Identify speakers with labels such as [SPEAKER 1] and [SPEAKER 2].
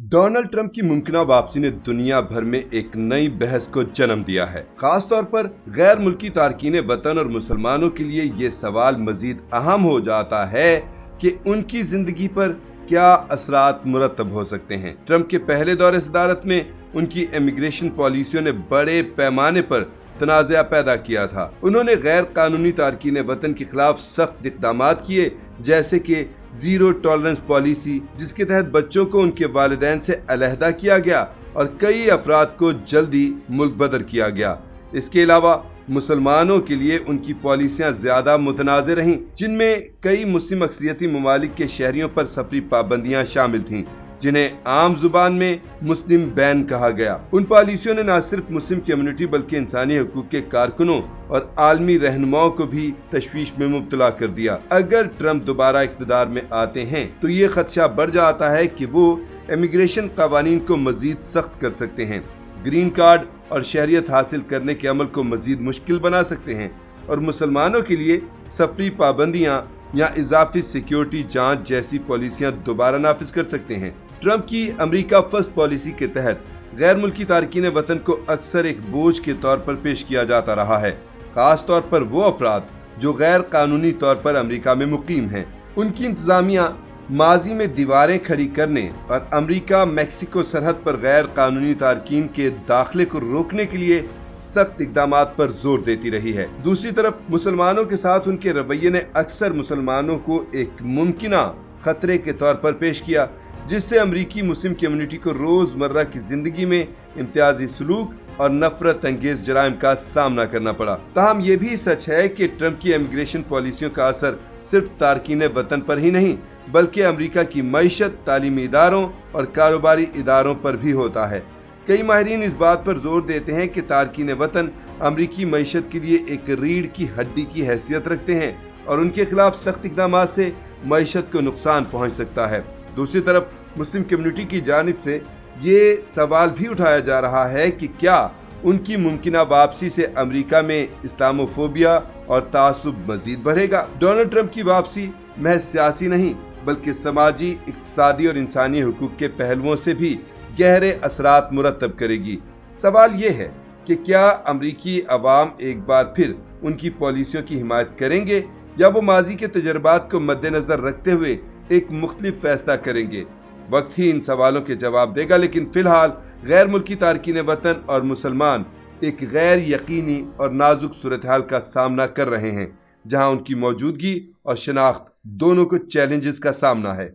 [SPEAKER 1] Donald Trump की मुमकिन वापसी ने दुनिया भर में एक नई बहस को जन्म दिया है। खास तौर पर गैर मुल्की तारकीन वतन और मुसलमानों के लिए ये सवाल मजीद अहम हो जाता है कि उनकी जिंदगी पर क्या असरात मुरतब हो सकते हैं। ट्रंप के पहले दौरे सदारत में उनकी इमिग्रेशन पॉलिसियों ने बड़े पैमाने पर तनाज़ा पैदा किया था। उन्होंने गैर कानूनी तारकीन वतन के खिलाफ सख्त इक़दाम किए, जैसे कि जीरो टॉलरेंस पॉलिसी, जिसके तहत बच्चों को उनके वालिदैन से अलहदा किया गया और कई अफराद को जल्दी मुल्क बदर किया गया। इसके अलावा मुसलमानों के लिए उनकी पॉलिसियां ज्यादा मुतनाज़ रहीं, जिनमें कई मुस्लिम अक्सरियती ममालिक के शहरियों पर सफरी पाबंदियां शामिल थीं, जिन्हें आम जुबान में मुस्लिम बैन कहा गया। उन पॉलिसियों ने न सिर्फ मुस्लिम कम्युनिटी बल्कि इंसानी हकूक के कारकुनों और आलमी रहनुमाओं को भी तशवीश में मुब्तला कर दिया। अगर ट्रंप दोबारा इक़्तिदार में आते हैं तो ये खदशा बढ़ जाता है कि वो इमिग्रेशन कवानीन को मजीद सख्त कर सकते हैं, ग्रीन कार्ड और शहरियत हासिल करने के अमल को मजीद मुश्किल बना सकते हैं और मुसलमानों के लिए सफरी पाबंदियां या इजाफी सिक्योरिटी जांच जैसी पॉलिसियां दोबारा नाफिज कर सकते हैं। ट्रंप की अमेरिका फर्स्ट पॉलिसी के तहत गैर मुल्की तारकीन वतन को अक्सर एक बोझ के तौर पर पेश किया जाता रहा है, खास तौर पर वो अफराद जो गैर कानूनी तौर पर अमेरिका में मुकीम हैं। उनकी इंतजामिया माजी में दीवारें खड़ी करने और अमेरिका मैक्सिको सरहद पर गैर कानूनी तारकीन के दाखिले को रोकने के लिए सख्त इक़दामात पर जोर देती रही है। दूसरी तरफ मुसलमानों के साथ उनके रवैये ने अक्सर मुसलमानों को एक मुमकिना खतरे के तौर पर पेश किया, जिससे अमरीकी मुस्लिम कम्युनिटी को रोजमर्रा की जिंदगी में इम्तियाजी सलूक और नफरत अंगेज जराइम का सामना करना पड़ा। ताहम ये भी सच है कि ट्रंप की इमिग्रेशन पॉलिसियों का असर सिर्फ तारकीन वतन पर ही नहीं बल्कि अमरीका की मईशत, तालीमी इदारों और कारोबारी इदारों पर भी होता है। कई माहिरीन इस बात पर जोर देते हैं कि तारकीन वतन अमरीकी मईशत के लिए एक रीढ़ की हड्डी की हैसियत रखते हैं और उनके खिलाफ सख्त इक़दाम से मईशत को नुकसान पहुँच सकता है। दूसरी तरफ मुस्लिम कम्युनिटी की जानिब से ये सवाल भी उठाया जा रहा है कि क्या उनकी मुमकिन वापसी से अमेरिका में इस्लामोफोबिया और तासुब मजीद बढ़ेगा। डोनाल्ड ट्रंप की वापसी महज सियासी नहीं बल्कि समाजी, इक़्तिसादी और इंसानी हुकूक के पहलुओं से भी गहरे असरात मुरतब करेगी। सवाल ये है कि क्या अमरीकी अवाम एक बार फिर उनकी पॉलिसियों की हिमायत करेंगे या वो माजी के तजर्बात को मद्देनजर रखते हुए एक मुख्तलिफ फैसला करेंगे। वक्त ही इन सवालों के जवाब देगा, लेकिन फिलहाल गैर मुल्की तारकीन वतन और मुसलमान एक गैर यकीनी और नाजुक सूरत हाल का सामना कर रहे हैं, जहां उनकी मौजूदगी और शनाख्त दोनों को चैलेंजेस का सामना है।